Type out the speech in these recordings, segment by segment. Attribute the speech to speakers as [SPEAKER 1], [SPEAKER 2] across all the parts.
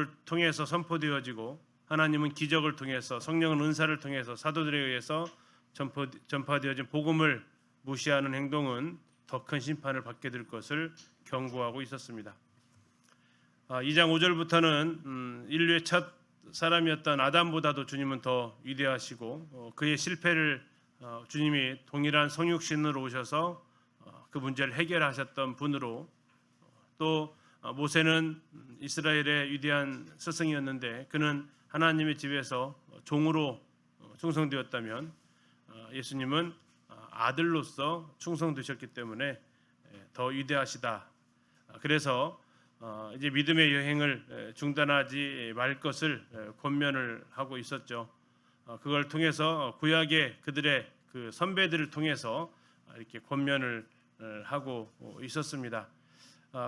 [SPEAKER 1] 사도를 통해서 선포되어지고 하나님은 기적을 통해서 성령은 은사를 통해서 사도들에 의해서 전파되어진 복음을 무시하는 행동은 더 큰 심판을 받게 될 것을 경고하고 있었습니다. 2장 5절부터는 인류의 첫 사람이었던 아담보다도 주님은 더 위대하시고 그의 실패를 주님이 동일한 성육신으로 오셔서 그 문제를 해결하셨던 분으로, 또 모세는 이스라엘의 위대한 스승이었는데 그는 하나님의 집에서 종으로 충성되었다면 예수님은 아들로서 충성되셨기 때문에 더 위대하시다. 그래서 이제 믿음의 여행을 중단하지 말 것을 권면을 하고 있었죠. 그걸 통해서 구약의 그들의 그 선배들을 통해서 이렇게 권면을 하고 있었습니다.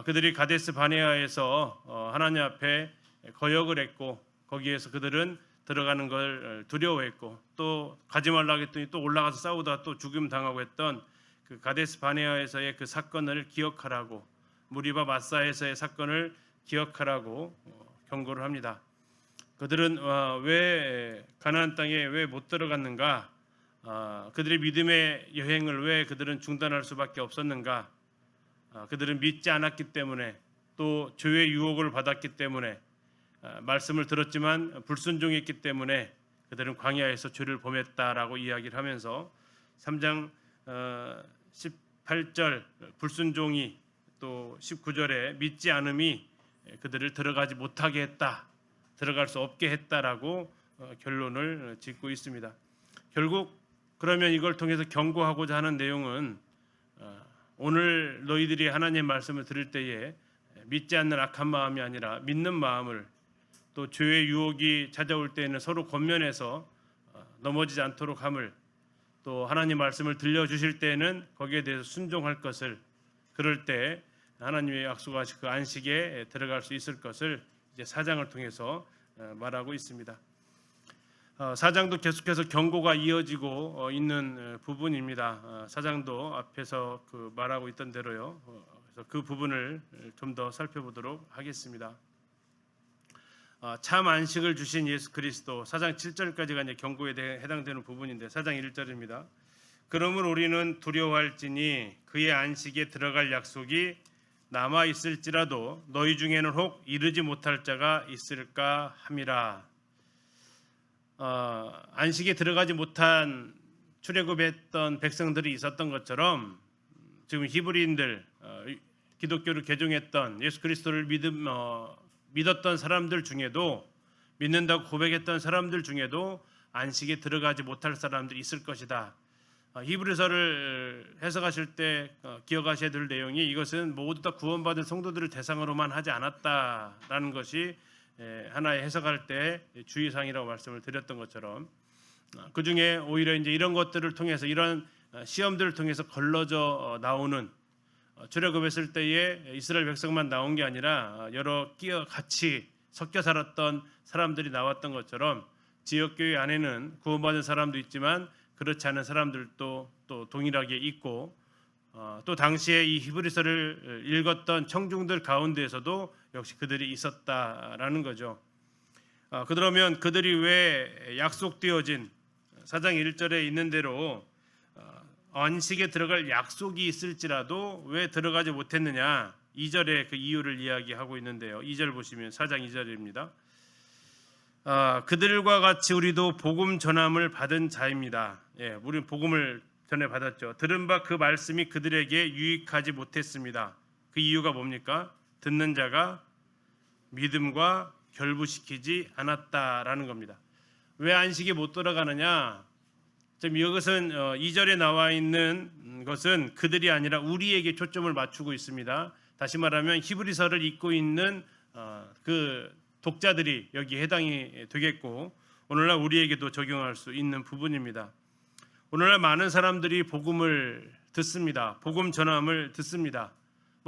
[SPEAKER 1] 그들이 가데스 바네아에서 하나님 앞에 거역을 했고 거기에서 그들은 들어가는 걸 두려워했고 또 가지 말라고 했더니 또 올라가서 싸우다가 또 죽임 당하고 했던 그 가데스 바네아에서의 그 사건을 기억하라고, 무리바 마사에서의 사건을 기억하라고 경고를 합니다. 그들은 왜 가나안 땅에 왜 못 들어갔는가? 그들의 믿음의 여행을 왜 그들은 중단할 수밖에 없었는가? 그들은 믿지 않았기 때문에, 또 죄의 유혹을 받았기 때문에, 말씀을 들었지만 불순종했기 때문에 그들은 광야에서 죄를 범했다라고 이야기를 하면서 3장 18절 불순종이, 또 19절에 믿지 않음이 그들을 들어가지 못하게 했다, 들어갈 수 없게 했다라고 결론을 짓고 있습니다. 결국 그러면 이걸 통해서 경고하고자 하는 내용은 오늘 너희들이 하나님의 말씀을 들을 때에 믿지 않는 악한 마음이 아니라 믿는 마음을, 또 죄의 유혹이 찾아올 때에는 서로 권면해서 넘어지지 않도록 함을, 또 하나님 말씀을 들려주실 때에는 거기에 대해서 순종할 것을, 그럴 때 하나님의 약속하신 그 안식에 들어갈 수 있을 것을 이제 4장을 통해서 말하고 있습니다. 4장도 계속해서 경고가 이어지고 있는 부분입니다. 4장도 앞에서 그 말하고 있던 대로요. 그래서 그 부분을 좀 더 살펴보도록 하겠습니다. 참 안식을 주신 예수 그리스도, 4장 7절까지가 이제 경고에 대해 해당되는 부분인데 4장 1절입니다. 그러므로 우리는 두려워할지니 그의 안식에 들어갈 약속이 남아 있을지라도 너희 중에는 혹 이르지 못할 자가 있을까 함이라. 안식에 들어가지 못한 출애굽했던 백성들이 있었던 것처럼 지금 히브리인들, 기독교를 개종했던 예수 그리스도를 믿었던 사람들 중에도, 믿는다고 고백했던 사람들 중에도 안식에 들어가지 못할 사람들이 있을 것이다. 히브리서를 해석하실 때 기억하셔야 될 내용이, 이것은 모두 다 구원받은 성도들을 대상으로만 하지 않았다라는 것이 하나의 해석할 때 주의사항이라고 말씀을 드렸던 것처럼, 그 중에 오히려 이제 이런 것들을 통해서, 이런 시험들을 통해서 걸러져 나오는, 출애굽했을 때에 이스라엘 백성만 나온 게 아니라 여러 끼어 같이 섞여 살았던 사람들이 나왔던 것처럼 지역교회 안에는 구원받은 사람도 있지만 그렇지 않은 사람들도 또 동일하게 있고, 또 당시에 이 히브리서를 읽었던 청중들 가운데에서도 역시 그들이 있었다라는 거죠. 그러면 그들이 왜 약속되어진 4장 1절에 있는 대로 안식에 들어갈 약속이 있을지라도 왜 들어가지 못했느냐, 2절에 그 이유를 이야기하고 있는데요. 2절 보시면 4장 2절입니다. 그들과 같이 우리도 복음 전함을 받은 자입니다. 우리는 복음을 전해 받았죠. 들은 바 그 말씀이 그들에게 유익하지 못했습니다. 그 이유가 뭡니까? 듣는 자가 믿음과 결부시키지 않았다라는 겁니다. 왜 안식에 못 들어가느냐? 지금 이것은 2절에 나와 있는 것은 그들이 아니라 우리에게 초점을 맞추고 있습니다. 다시 말하면 히브리서를 읽고 있는 그 독자들이 여기 해당이 되겠고, 오늘날 우리에게도 적용할 수 있는 부분입니다. 오늘날 많은 사람들이 복음을 듣습니다. 복음 전함을 듣습니다.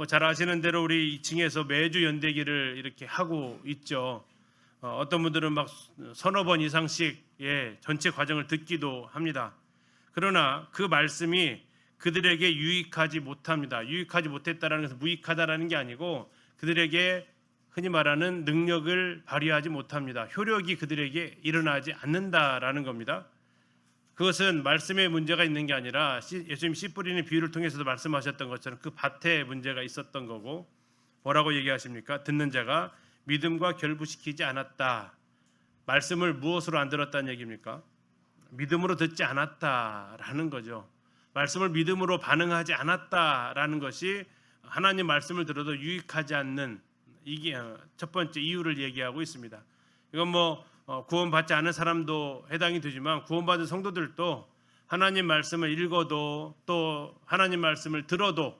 [SPEAKER 1] 잘 아시는 대로 우리 2층에서 매주 연대기를 이렇게 하고 있죠. 어떤 분들은 막 서너 번 이상씩 전체 과정을 듣기도 합니다. 그러나 그 말씀이 그들에게 유익하지 못합니다. 유익하지 못했다라는 것은 무익하다라는 게 아니고 그들에게 흔히 말하는 능력을 발휘하지 못합니다. 효력이 그들에게 일어나지 않는다라는 겁니다. 그것은 말씀에 문제가 있는 게 아니라 예수님 씨 뿌리는 비유를 통해서도 말씀하셨던 것처럼 그 밭에 문제가 있었던 거고, 뭐라고 얘기하십니까? 듣는 자가 믿음과 결부시키지 않았다. 말씀을 무엇으로 안 들었다는 얘기입니까? 믿음으로 듣지 않았다라는 거죠. 말씀을 믿음으로 반응하지 않았다라는 것이 하나님 말씀을 들어도 유익하지 않는, 이게 첫 번째 이유를 얘기하고 있습니다. 이건 구원받지 않은 사람도 해당이 되지만 구원받은 성도들도 하나님 말씀을 읽어도 또 하나님 말씀을 들어도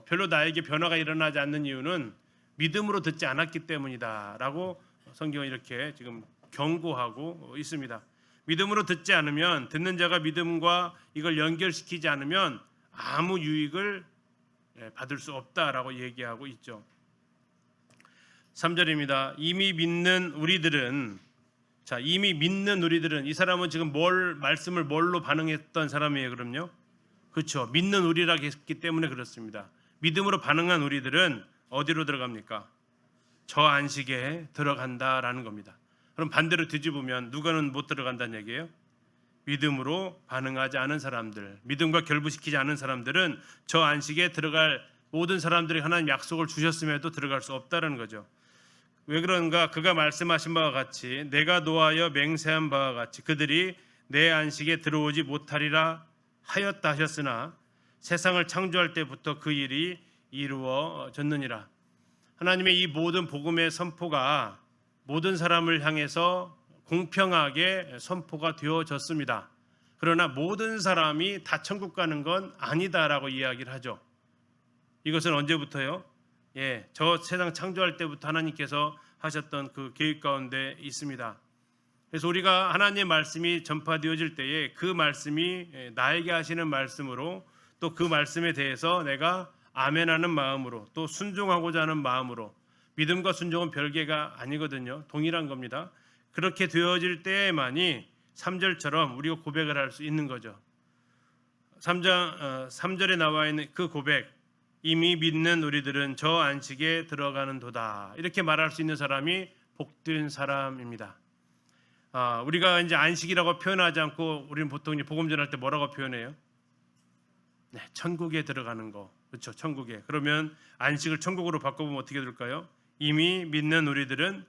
[SPEAKER 1] 별로 나에게 변화가 일어나지 않는 이유는 믿음으로 듣지 않았기 때문이다라고 성경은 이렇게 지금 경고하고 있습니다. 믿음으로 듣지 않으면, 듣는 자가 믿음과 이걸 연결시키지 않으면 아무 유익을 받을 수 없다라고 얘기하고 있죠. 3절입니다. 이미 믿는 우리들은, 이 사람은 지금 말씀을 뭘로 반응했던 사람이에요? 그럼요, 그렇죠. 믿는 우리라고 했기 때문에 그렇습니다. 믿음으로 반응한 우리들은 어디로 들어갑니까? 저 안식에 들어간다라는 겁니다. 그럼 반대로 뒤집으면 누가는 못 들어간다는 얘기예요? 믿음으로 반응하지 않은 사람들, 믿음과 결부시키지 않은 사람들은 저 안식에 들어갈, 모든 사람들이 하나님 약속을 주셨음에도 들어갈 수 없다는 거죠. 왜 그런가? 그가 말씀하신 바와 같이, 내가 노하여 맹세한 바와 같이 그들이 내 안식에 들어오지 못하리라 하였다 하셨으나 세상을 창조할 때부터 그 일이 이루어졌느니라. 하나님의 이 모든 복음의 선포가 모든 사람을 향해서 공평하게 선포가 되어졌습니다. 그러나 모든 사람이 다 천국 가는 건 아니다라고 이야기를 하죠. 이것은 언제부터요? 저 세상 창조할 때부터 하나님께서 하셨던 그 계획 가운데 있습니다. 그래서 우리가 하나님의 말씀이 전파되어질 때에 그 말씀이 나에게 하시는 말씀으로, 또 그 말씀에 대해서 내가 아멘하는 마음으로, 또 순종하고자 하는 마음으로, 믿음과 순종은 별개가 아니거든요. 동일한 겁니다. 그렇게 되어질 때에만이 3절처럼 우리가 고백을 할 수 있는 거죠. 3절에 나와 있는 그 고백, 이미 믿는 우리들은 저 안식에 들어가는 도다, 이렇게 말할 수 있는 사람이 복된 사람입니다. 우리가 이제 안식이라고 표현하지 않고 우리는 보통 이제 복음 전할 때 뭐라고 표현해요? 천국에 들어가는 거, 그렇죠? 천국에. 그러면 안식을 천국으로 바꿔보면 어떻게 될까요? 이미 믿는 우리들은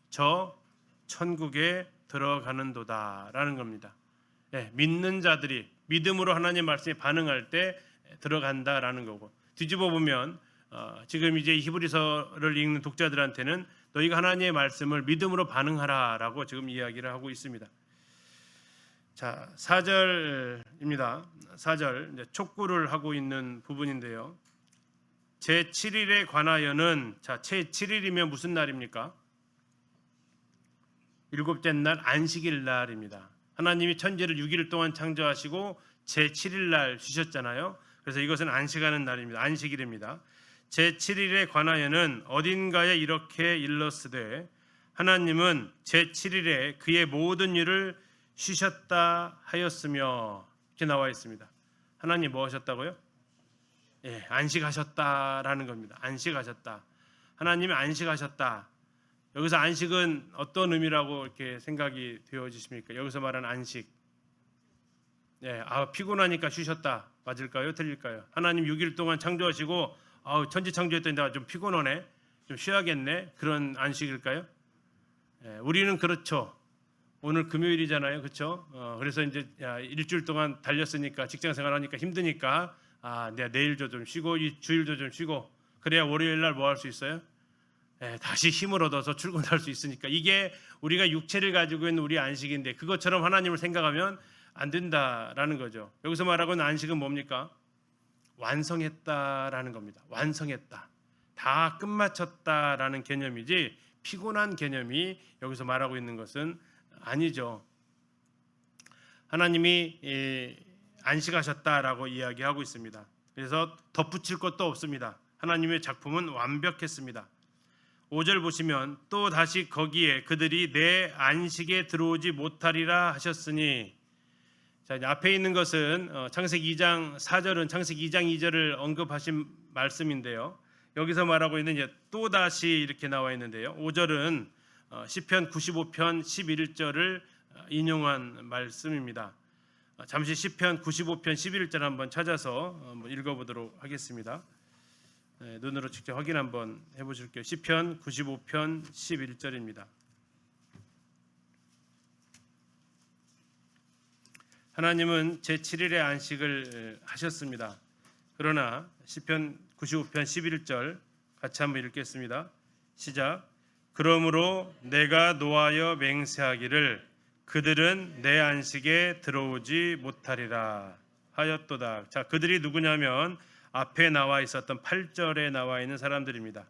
[SPEAKER 1] 저 천국에 들어가는 도다라는 겁니다. 믿는 자들이 믿음으로 하나님 말씀에 반응할 때 들어간다라는 거고, 뒤집어 보면 지금 이제 히브리서를 읽는 독자들한테는 너희가 하나님의 말씀을 믿음으로 반응하라라고 지금 이야기를 하고 있습니다. 자, 4절입니다. 4절 이제 촉구를 하고 있는 부분인데요. 제7일에 관하여는, 제7일이면 무슨 날입니까? 일곱째 날 안식일 날입니다. 하나님이 천지를 6일 동안 창조하시고 제7일 날 쉬셨잖아요. 그래서 이것은 안식하는 날입니다. 안식일입니다. 제7일에 관하여는 어딘가에 이렇게 일렀으되 하나님은 제7일에 그의 모든 일을 쉬셨다 하였으며, 이렇게 나와 있습니다. 하나님 뭐 하셨다고요? 안식하셨다라는 겁니다. 안식하셨다. 하나님이 안식하셨다. 여기서 안식은 어떤 의미라고 이렇게 생각이 되어지십니까? 여기서 말하는 안식. 피곤하니까 쉬셨다. 맞을까요? 틀릴까요? 하나님 6일 동안 창조하시고 천지 창조했더니 내가 좀 피곤하네, 좀 쉬어야겠네, 그런 안식일까요? 우리는 그렇죠. 오늘 금요일이잖아요, 그렇죠? 그래서 이제 일주일 동안 달렸으니까, 직장 생활하니까 힘드니까 내가 내일도 좀 쉬고 이 주일도 좀 쉬고, 그래야 월요일 날 뭐 할 수 있어요? 다시 힘을 얻어서 출근할 수 있으니까. 이게 우리가 육체를 가지고 있는 우리 안식인데 그것처럼 하나님을 생각하면 안 된다라는 거죠. 여기서 말하고 있는 안식은 뭡니까? 완성했다라는 겁니다. 완성했다, 다 끝마쳤다라는 개념이지 피곤한 개념이 여기서 말하고 있는 것은 아니죠. 하나님이 안식하셨다라고 이야기하고 있습니다. 그래서 덧붙일 것도 없습니다. 하나님의 작품은 완벽했습니다. 5절 보시면 또 다시 거기에 그들이 내 안식에 들어오지 못하리라 하셨으니, 자, 앞에 있는 것은 창세기 2장 4절은 창세기 2장 2절을 언급하신 말씀인데요. 여기서 말하고 있는 이제 또 다시 이렇게 나와 있는데요. 5절은 시편 95편 11절을 인용한 말씀입니다. 잠시 시편 95편 11절 한번 찾아서 읽어보도록 하겠습니다. 눈으로 직접 확인 한번 해보실게요. 시편 95편 11절입니다. 하나님은 제7일의 안식을 하셨습니다. 그러나 시편 95편 11절 같이 한번 읽겠습니다. 시작. 그러므로 내가 노하여 맹세하기를 그들은 내 안식에 들어오지 못하리라 하였도다. 자, 그들이 누구냐면 앞에 나와 있었던 8절에 나와 있는 사람들입니다.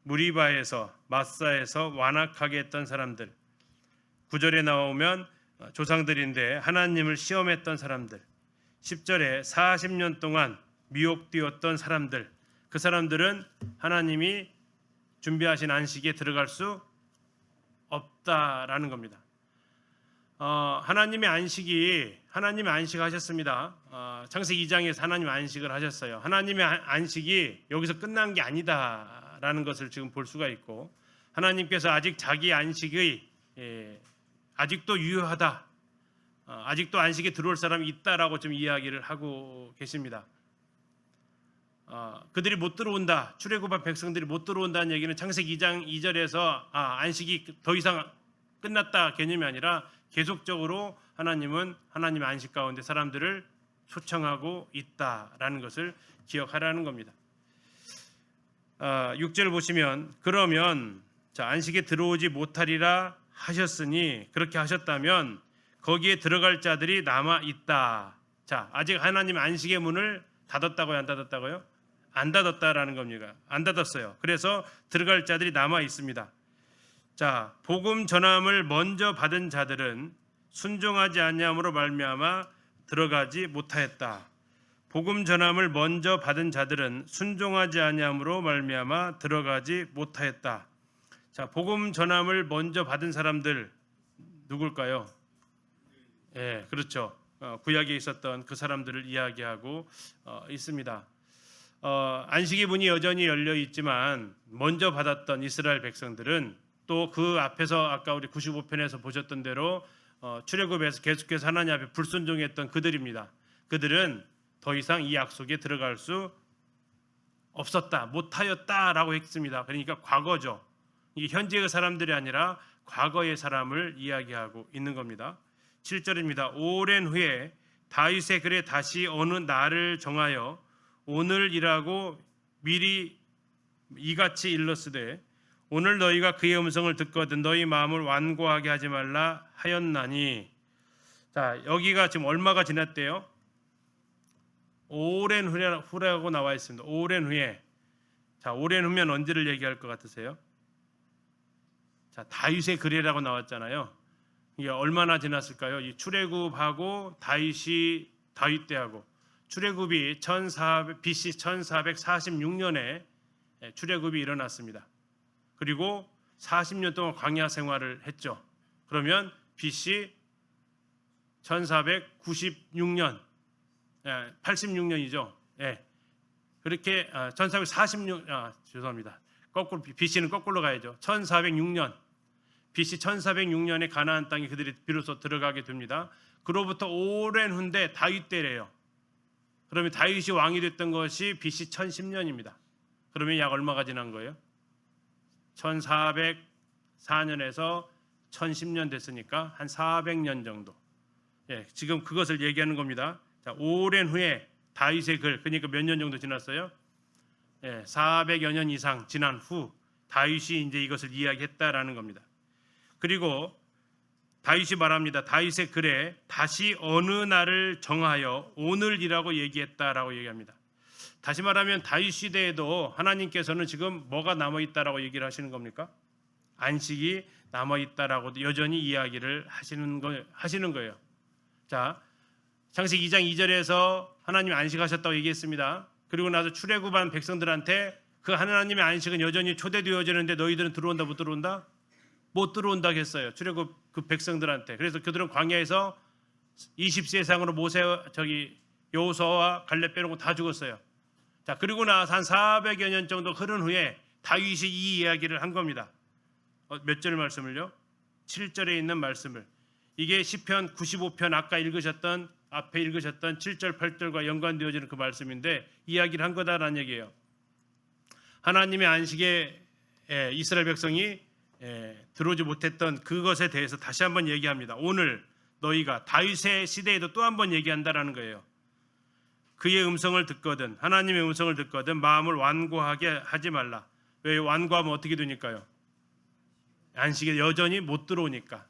[SPEAKER 1] 무리바에서 마사에서 완악하게 했던 사람들. 9절에 나오면 조상들인데 하나님을 시험했던 사람들. 10절에 40년 동안 미혹되었던 사람들. 그 사람들은 하나님이 준비하신 안식에 들어갈 수 없다라는 겁니다. 하나님의 안식하셨습니다. 창세기 2장에서 하나님 안식을 하셨어요. 하나님의 안식이 여기서 끝난 게 아니다라는 것을 지금 볼 수가 있고, 하나님께서 아직 자기 안식의 아직도 유효하다, 아직도 안식에 들어올 사람이 있다라고 좀 이야기를 하고 계십니다. 그들이 못 들어온다, 출애굽한 백성들이 못 들어온다는 얘기는 창세기 2장 2절에서 안식이 더 이상 끝났다 개념이 아니라 계속적으로 하나님은 하나님의 안식 가운데 사람들을 초청하고 있다라는 것을 기억하라는 겁니다. 6절 보시면 그러면 안식에 들어오지 못하리라 하셨으니, 그렇게 하셨다면 거기에 들어갈 자들이 남아 있다. 자, 아직 하나님 안식의 문을 닫았다고요, 안 닫았다고요? 안 닫았다라는 겁니다. 안 닫았어요. 그래서 들어갈 자들이 남아 있습니다. 자, 복음 전함을 먼저 받은 자들은 순종하지 아니함으로 말미암아 들어가지 못하였다. 복음 전함을 먼저 받은 자들은 순종하지 아니함으로 말미암아 들어가지 못하였다. 자, 복음 전함을 먼저 받은 사람들 누굴까요? 예, 그렇죠. 구약에 있었던 그 사람들을 이야기하고 있습니다. 안식의 문이 여전히 열려 있지만 먼저 받았던 이스라엘 백성들은 또 그 앞에서 아까 우리 95편에서 보셨던 대로 출애굽에서 계속해서 하나님 앞에 불순종했던 그들입니다. 그들은 더 이상 이 약속에 들어갈 수 없었다, 못하였다라고 했습니다. 그러니까 과거죠. 이게 현재의 사람들이 아니라 과거의 사람을 이야기하고 있는 겁니다. 7절입니다. 오랜 후에 다윗의 글에 다시 어느 날을 정하여 오늘이라고 미리 이같이 일렀으되 오늘 너희가 그의 음성을 듣거든 너희 마음을 완고하게 하지 말라 하였나니. 자, 여기가 지금 얼마가 지났대요? 오랜 후라고 나와 있습니다. 오랜 후에. 자, 오랜 후면 언제를 얘기할 것 같으세요? 자, 다윗의 글이라고 나왔잖아요. 이게 얼마나 지났을까요? 이 출애굽하고 다윗 때하고 출애굽이 BC 1446년에 출애굽이 일어났습니다. 그리고 40년 동안 광야 생활을 했죠. 그러면 BC 1496년, 86년이죠. 그렇게 1446, 죄송합니다. 거꾸로 BC는 거꾸로 가야죠. 1406년, BC 1406년에 가나안 땅에 그들이 비로소 들어가게 됩니다. 그로부터 오랜 후인데 다윗 때래요. 그러면 다윗이 왕이 됐던 것이 BC 1010년입니다. 그러면 약 얼마가 지난 거예요? 1404년에서 1010년 됐으니까 한 400년 정도. 지금 그것을 얘기하는 겁니다. 자, 오랜 후에 다윗의 글, 그러니까 몇 년 정도 지났어요? 400여 년 이상 지난 후 다윗이 이제 이것을 이야기했다라는 겁니다. 그리고 다윗이 말합니다. 다윗의 글에 다시 어느 날을 정하여 오늘이라고 얘기했다라고 얘기합니다. 다시 말하면 다윗 시대에도 하나님께서는 지금 뭐가 남아있다라고 얘기를 하시는 겁니까? 안식이 남아있다라고 여전히 이야기를 하시는 거예요. 자, 창세기 2장 2절에서 하나님 안식하셨다고 얘기했습니다. 그리고 나서 출애굽한 백성들한테 그 하나님의 안식은 여전히 초대되어지는데 너희들은 들어온다 못 들어온다? 못 들어온다 했어요. 출애굽 그 백성들한테. 그래서 그들은 광야에서 20세 이상으로 여호수아와 갈렙 빼놓고 다 죽었어요. 자, 그리고 나서 한 400여 년 정도 흐른 후에 다윗이 이 이야기를 한 겁니다. 몇 절 말씀을요? 7절에 있는 말씀을. 이게 시편 95편 아까 읽으셨던 앞에 읽으셨던 7절 8절과 연관되어지는 그 말씀인데 이야기를 한 거다라는 얘기예요. 하나님의 안식에 이스라엘 백성이 들어오지 못했던 그것에 대해서 다시 한번 얘기합니다. 오늘 너희가 다윗의 시대에도 또 한번 얘기한다라는 거예요. 그의 음성을 듣거든 하나님의 음성을 듣거든 마음을 완고하게 하지 말라. 왜 완고하면 어떻게 되니까요? 안식에 여전히 못 들어오니까.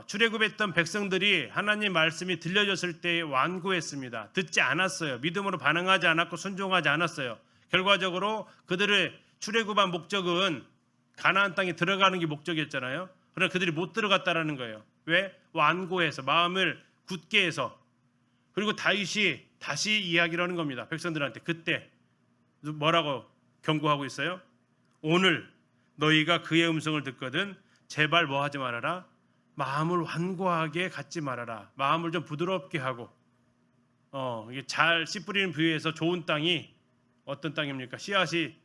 [SPEAKER 1] 출애굽했던 백성들이 하나님 말씀이 들려졌을 때 완고했습니다. 듣지 않았어요. 믿음으로 반응하지 않았고 순종하지 않았어요. 결과적으로 그들의 출애굽한 목적은 가나안 땅에 들어가는 게 목적이었잖아요. 그러나 그들이 못 들어갔다라는 거예요. 왜? 완고해서 마음을 굳게 해서. 그리고 다윗이 다시 이야기를 하는 겁니다. 백성들한테 그때 뭐라고 경고하고 있어요? 오늘 너희가 그의 음성을 듣거든 제발 뭐 하지 말아라? 마음을 완고하게 갖지 말아라. 마음을 좀 부드럽게 하고 이게 잘 씨 뿌리는 부위에서 좋은 땅이 어떤 땅입니까? 씨앗이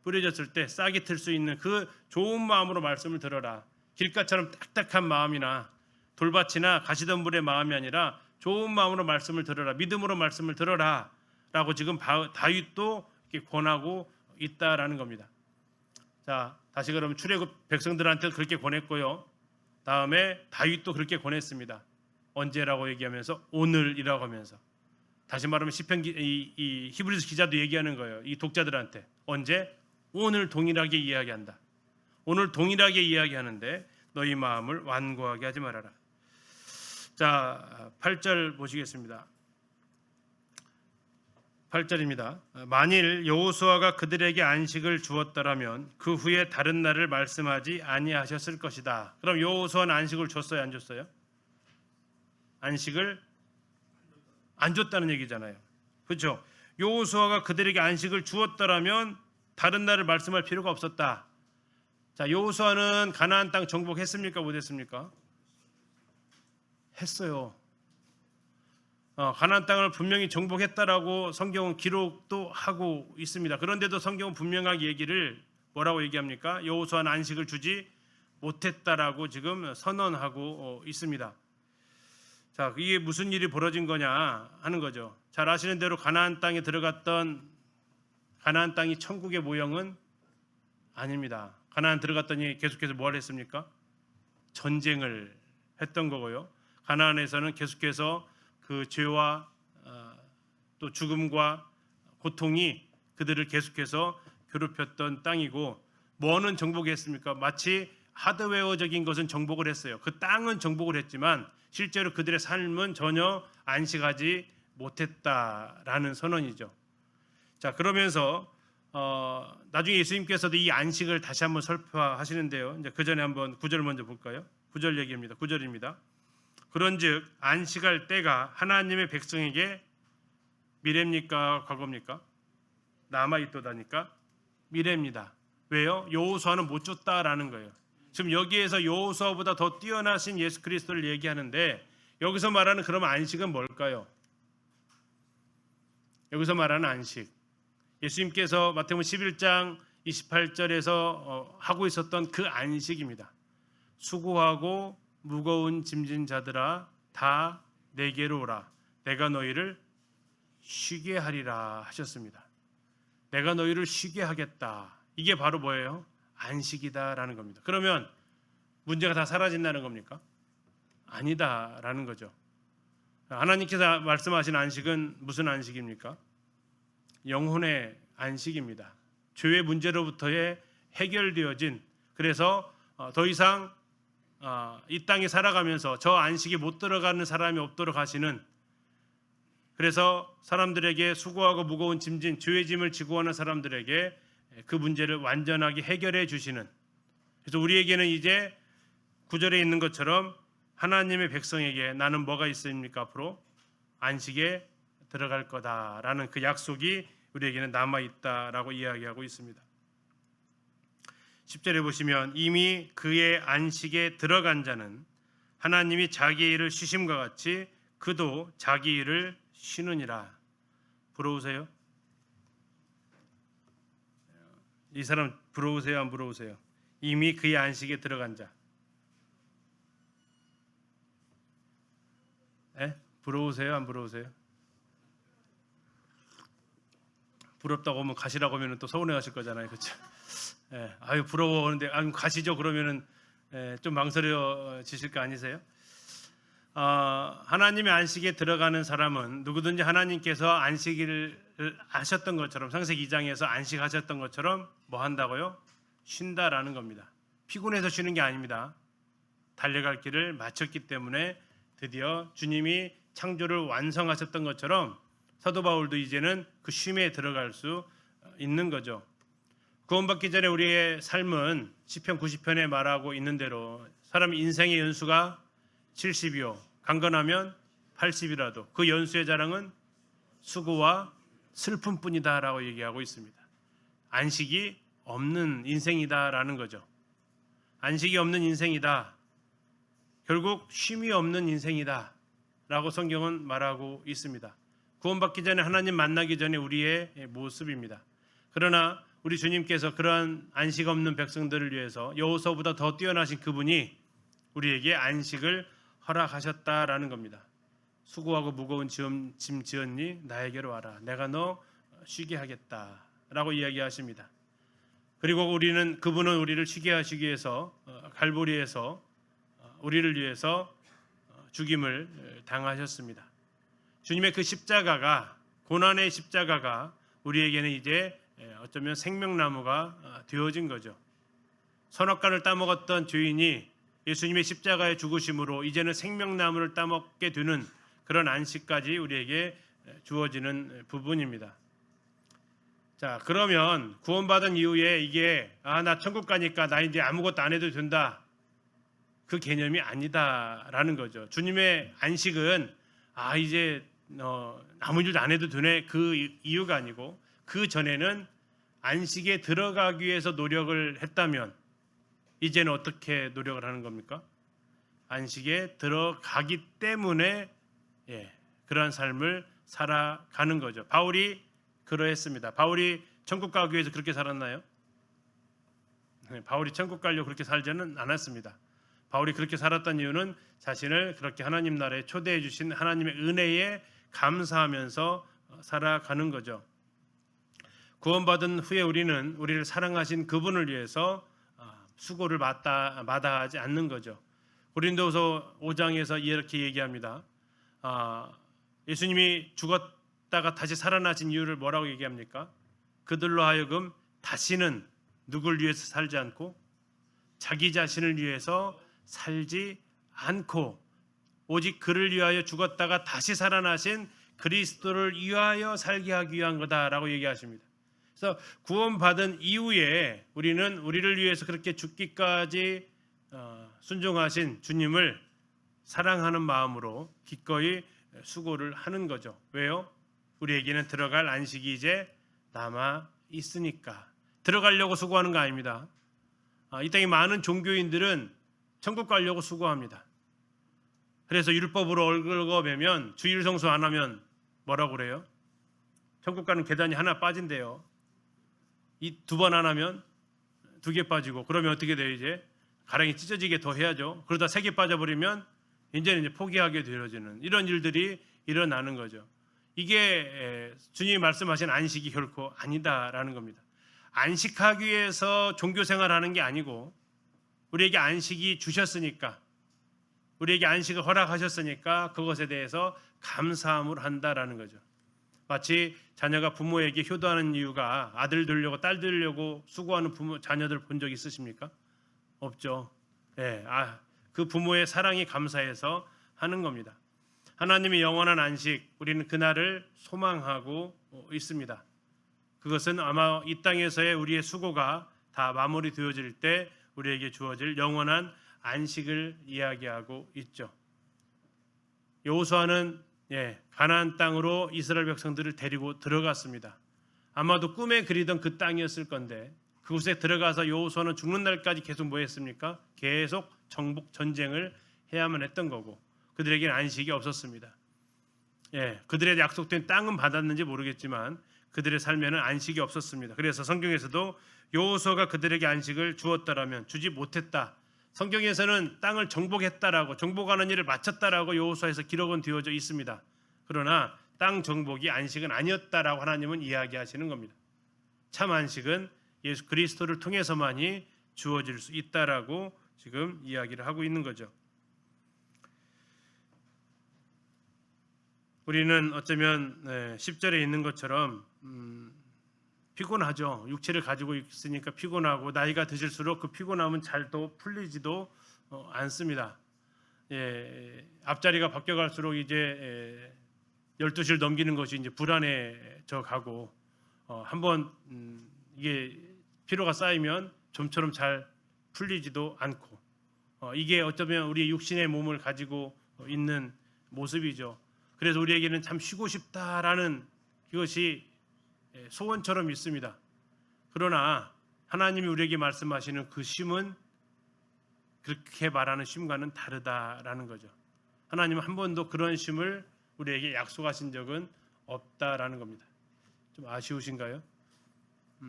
[SPEAKER 1] 뿌려졌을 때 싹이 틀 수 있는 그 좋은 마음으로 말씀을 들어라. 길가처럼 딱딱한 마음이나 돌밭이나 가시덤불의 마음이 아니라 좋은 마음으로 말씀을 들어라. 믿음으로 말씀을 들어라. 라고 지금 다윗도 이렇게 권하고 있다라는 겁니다. 자, 다시 그러면 출애굽 백성들한테 그렇게 권했고요. 다음에 다윗도 그렇게 권했습니다. 언제라고 얘기하면서 오늘이라고 하면서. 다시 말하면 시편 이 히브리서 기자도 얘기하는 거예요. 이 독자들한테 언제? 오늘 동일하게 이야기한다. 오늘 동일하게 이야기하는데 너희 마음을 완고하게 하지 말아라. 자, 8절 보시겠습니다. 8절입니다. 만일 여호수아가 그들에게 안식을 주었더라면 그 후에 다른 날을 말씀하지 아니하셨을 것이다. 그럼 여호수아는 안식을 줬어요, 안 줬어요? 안식을 안 줬다는 얘기잖아요. 그렇죠? 여호수아가 그들에게 안식을 주었더라면 다른 날을 말씀할 필요가 없었다. 자, 여호수아는 가나안 땅 정복했습니까? 못했습니까? 했어요. 가나안 땅을 분명히 정복했다라고 성경은 기록도 하고 있습니다. 그런데도 성경은 분명하게 얘기를 뭐라고 얘기합니까? 여호수아는 안식을 주지 못했다라고 지금 선언하고 있습니다. 자, 이게 무슨 일이 벌어진 거냐 하는 거죠. 잘 아시는 대로 가나안 땅에 들어갔던 가나안 땅이 천국의 모형은 아닙니다. 가나안 들어갔더니 계속해서 뭘 했습니까? 전쟁을 했던 거고요. 가나안에서는 계속해서 그 죄와 또 죽음과 고통이 그들을 계속해서 괴롭혔던 땅이고 뭐는 정복했습니까? 마치 하드웨어적인 것은 정복을 했어요. 그 땅은 정복을 했지만 실제로 그들의 삶은 전혀 안식하지 못했다라는 선언이죠. 자, 그러면서 나중에 예수님께서도 이 안식을 다시 한번 설파하시는데요. 이제 그 전에 한번 9절 먼저 볼까요? 9절 얘기입니다. 9절입니다. 그런즉 안식할 때가 하나님의 백성에게 미래입니까? 과거입니까? 남아있도다니까 미래입니다. 왜요? 여호수아는 못 줬다라는 거예요. 지금 여기에서 여호수아보다 더 뛰어나신 예수 그리스도를 얘기하는데 여기서 말하는 그럼 안식은 뭘까요? 여기서 말하는 안식, 예수님께서 마태복음 11장 28절에서 하고 있었던 그 안식입니다. 수고하고 무거운 짐진 자들아 다 내게로 오라. 내가 너희를 쉬게 하리라 하셨습니다. 내가 너희를 쉬게 하겠다. 이게 바로 뭐예요? 안식이다라는 겁니다. 그러면 문제가 다 사라진다는 겁니까? 아니다라는 거죠. 하나님께서 말씀하신 안식은 무슨 안식입니까? 영혼의 안식입니다. 죄의 문제로부터의 해결되어진, 그래서 더 이상 이 땅에 살아가면서 저 안식에 못 들어가는 사람이 없도록 하시는, 그래서 사람들에게 수고하고 무거운 짐진 죄의 짐을 지고 하는 사람들에게 그 문제를 완전하게 해결해 주시는, 그래서 우리에게는 이제 9절에 있는 것처럼 하나님의 백성에게 나는 뭐가 있습니까? 앞으로 안식에 들어갈 거다라는 그 약속이 우리에게는 남아있다라고 이야기하고 있습니다. 10절에 보시면 이미 그의 안식에 들어간 자는 하나님이 자기 일을 쉬심과 같이 그도 자기 일을 쉬느니라. 부러우세요? 이 사람 부러우세요, 안 부러우세요? 이미 그의 안식에 들어간 자. 에? 부러우세요, 안 부러우세요? 부럽다고 하면 가시라고 하면 또 서운해 하실 거잖아요. 그렇죠? 예. 아유 부러워 하는데 가시죠 그러면은 좀 망설여지실 거 아니세요? 하나님의 안식에 들어가는 사람은 누구든지 하나님께서 안식일을 하셨던 것처럼 창세기 2장에서 안식하셨던 것처럼 뭐 한다고요? 쉰다라는 겁니다. 피곤해서 쉬는 게 아닙니다. 달려갈 길을 마쳤기 때문에 드디어 주님이 창조를 완성하셨던 것처럼 사도 바울도 이제는 그 쉼에 들어갈 수 있는 거죠. 구원받기 전에 우리의 삶은 시편 90편에 말하고 있는 대로 사람 인생의 연수가 70이요 강건하면 80이라도 그 연수의 자랑은 수고와 슬픔뿐이다라고 얘기하고 있습니다. 안식이 없는 인생이다라는 거죠. 안식이 없는 인생이다. 결국 쉼이 없는 인생이다 라고 성경은 말하고 있습니다. 구원받기 전에 하나님 만나기 전에 우리의 모습입니다. 그러나 우리 주님께서 그러한 안식 없는 백성들을 위해서 여호수아보다 더 뛰어나신 그분이 우리에게 안식을 허락하셨다라는 겁니다. 수고하고 무거운 짐 지었니 나에게로 와라. 내가 너 쉬게 하겠다라고 이야기하십니다. 그리고 그분은 우리를 쉬게 하시기 위해서 갈보리에서 우리를 위해서 죽임을 당하셨습니다. 주님의 그 십자가가 고난의 십자가가 우리에게는 이제 어쩌면 생명나무가 되어진 거죠. 선악과를 따먹었던 죄인이 예수님의 십자가의 죽으심으로 이제는 생명나무를 따먹게 되는 그런 안식까지 우리에게 주어지는 부분입니다. 자, 그러면 구원받은 이후에 이게 나 천국 가니까 나 이제 아무것도 안 해도 된다. 그 개념이 아니다라는 거죠. 주님의 안식은 이제 아무 일도 안 해도 되네 그 이유가 아니고 그 전에는 안식에 들어가기 위해서 노력을 했다면 이제는 어떻게 노력을 하는 겁니까? 안식에 들어가기 때문에 그러한 삶을 살아가는 거죠. 바울이 그러했습니다. 바울이 천국 가기 위해서 그렇게 살았나요? 바울이 천국 가려고 그렇게 살지는 않았습니다. 바울이 그렇게 살았던 이유는 자신을 그렇게 하나님 나라에 초대해 주신 하나님의 은혜에 감사하면서 살아가는 거죠. 구원받은 후에 우리는 우리를 사랑하신 그분을 위해서 수고를 마다하지 않는 거죠. 고린도서 5장에서 이렇게 얘기합니다. 예수님이 죽었다가 다시 살아나신 이유를 뭐라고 얘기합니까? 그들로 하여금 다시는 누굴 위해서 살지 않고 자기 자신을 위해서 살지 않고 오직 그를 위하여 죽었다가 다시 살아나신 그리스도를 위하여 살게 하기 위한 거다라고 얘기하십니다. 그래서 구원받은 이후에 우리는 우리를 위해서 그렇게 죽기까지 순종하신 주님을 사랑하는 마음으로 기꺼이 수고를 하는 거죠. 왜요? 우리에게는 들어갈 안식이 이제 남아 있으니까. 들어가려고 수고하는 거 아닙니다. 이 땅에 많은 종교인들은 천국 가려고 수고합니다. 그래서 율법으로 얽어매면 주일 성수 안 하면 뭐라고 그래요? 천국 가는 계단이 하나 빠진대요. 이 2번 안 하면 2개 빠지고 그러면 어떻게 돼요? 이제 가랑이 찢어지게 더 해야죠. 그러다 3개 빠져버리면 이제 포기하게 되어지는 이런 일들이 일어나는 거죠. 이게 주님이 말씀하신 안식이 결코 아니다라는 겁니다. 안식하기 위해서 종교 생활하는 게 아니고 우리에게 안식이 주셨으니까 우리에게 안식을 허락하셨으니까 그것에 대해서 감사함을 한다라는 거죠. 마치 자녀가 부모에게 효도하는 이유가 아들 되려고 딸 되려고 수고하는 자녀들 본 적 있으십니까? 없죠. 그 부모의 사랑이 감사해서 하는 겁니다. 하나님의 영원한 안식, 우리는 그날을 소망하고 있습니다. 그것은 아마 이 땅에서의 우리의 수고가 다 마무리되어질 때 우리에게 주어질 영원한 안식을 이야기하고 있죠. 여호수아는 가나안 땅으로 이스라엘 백성들을 데리고 들어갔습니다. 아마도 꿈에 그리던 그 땅이었을 건데 그곳에 들어가서 여호수아는 죽는 날까지 계속 뭐 했습니까? 계속 정복 전쟁을 해야만 했던 거고 그들에게는 안식이 없었습니다. 그들의 약속된 땅은 받았는지 모르겠지만 그들의 삶에는 안식이 없었습니다. 그래서 성경에서도 여호수아가 그들에게 안식을 주었더라면 주지 못했다. 성경에서는 땅을 정복했다라고, 정복하는 일을 마쳤다라고 여호수아에서 기록은 되어져 있습니다. 그러나 땅 정복이 안식은 아니었다라고 하나님은 이야기하시는 겁니다. 참 안식은 예수 그리스도를 통해서만이 주어질 수 있다라고 지금 이야기를 하고 있는 거죠. 우리는 어쩌면 10절에 있는 것처럼 피곤하죠. 육체를 가지고 있으니까 피곤하고 나이가 드실수록 그 피곤함은 잘 또 풀리지도 않습니다. 앞자리가 바뀌어갈수록 이제 12시를 넘기는 것이 이제 불안해져 가고 한번 이게 피로가 쌓이면 좀처럼 잘 풀리지도 않고 이게 어쩌면 우리의 육신의 몸을 가지고 있는 모습이죠. 그래서 우리에게는 참 쉬고 싶다라는 그것이 소원처럼 있습니다. 그러나 하나님이 우리에게 말씀하시는 그 쉼은 그렇게 말하는 쉼과는 다르다라는 거죠. 하나님은 한 번도 그런 쉼을 우리에게 약속하신 적은 없다라는 겁니다. 좀 아쉬우신가요?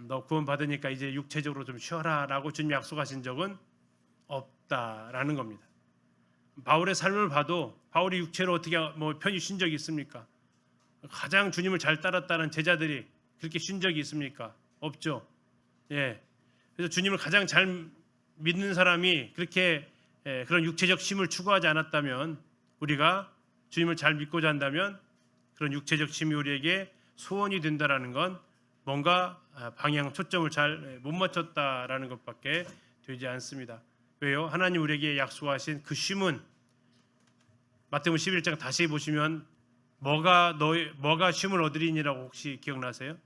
[SPEAKER 1] 너 구원 받으니까 이제 육체적으로 좀 쉬어라라고 주님 약속하신 적은 없다라는 겁니다. 바울의 삶을 봐도 바울이 육체로 어떻게 편히 쉰 적이 있습니까? 가장 주님을 잘 따랐다는 제자들이 그렇게 쉰 적이 있습니까? 없죠. 그래서 주님을 가장 잘 믿는 사람이 그렇게 그런 육체적 쉼을 추구하지 않았다면, 우리가 주님을 잘 믿고자 한다면 그런 육체적 쉼이 우리에게 소원이 된다라는 건 뭔가 방향 초점을 잘 못 맞췄다라는 것밖에 되지 않습니다. 왜요? 하나님 우리에게 약속하신 그 쉼은 마태복음 11장 다시 보시면 뭐가 쉼을 얻으리니라고 혹시 기억나세요?